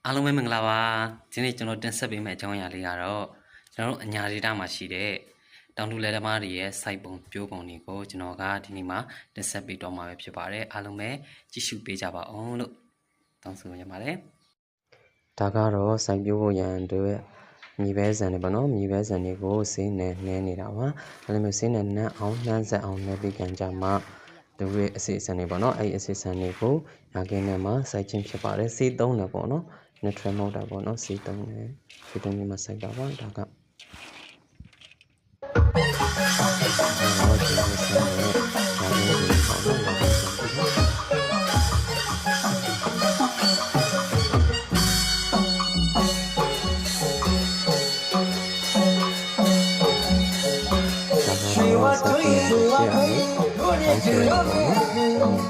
အားလုံးပဲမင်္ဂလာပါဒီနေ့ကျွန်တော်တင်ဆက်ပေးမယ့်အကြောင်းအရာလေးကတော့ကျွန်တော်တို့အညာဒေတာမှာရှိတဲ့တောင်တူလက်သမားတွေရဲ့ site ပုံပြိုးပုံတွေကိုကျွန်တော်ကဒီနေ့မှာတင်ဆက်ပေးတော့မှာပဲဖြစ်ပါတယ်အားလုံးပဲကြည့်ရှုပေးကြပါအောင်လို့တောင်းဆိုရပါတယ်ဒါကတော့ site ပြိုးဖို့ရန်အတွက်မြေပဲဆန်တွေပေါ့နော်မြေပဲဆန်တွေကိုဆေးနဲ့နှဲနေတာပါအဲ့လိုမျိုးဆေးနဲ့နှမ်းအောင်နှမ်းဆက်အောင်နှဲပြီးကြကြမှာတို့ရဲ့အစီအစဉ်တွေပေါ့နော်အဲ့ဒီအစီအစဉ်တွေကိုညာကင်းထဲမှာစိုက်ချင်းဖြစ်ပါတယ်ဆေးသုံးတယ်ပေါ့နော်neutral mode တာပေါ့နော်ဆေးသုံးတယ်ဆေးသုံးပြီးမှစိုက်တာပါဒါက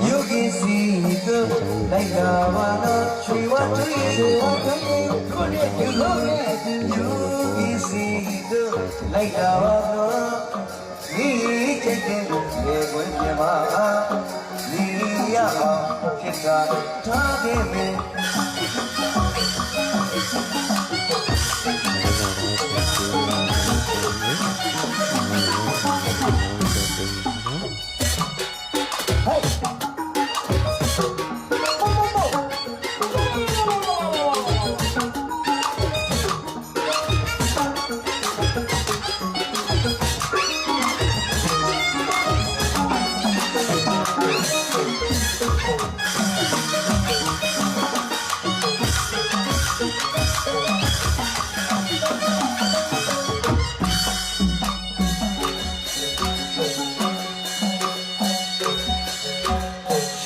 You can see the like a one, she was you can see the like a one. We take it, we will give up. We are kids are talking.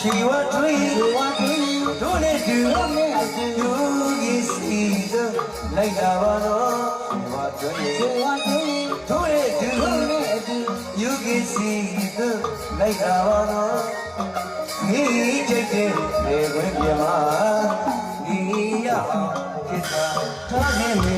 She was dreaming, don't it do? You can see the like a one. She was dreaming, don't it do? You can see the like a one. He take it, they will be mine. He is talking me.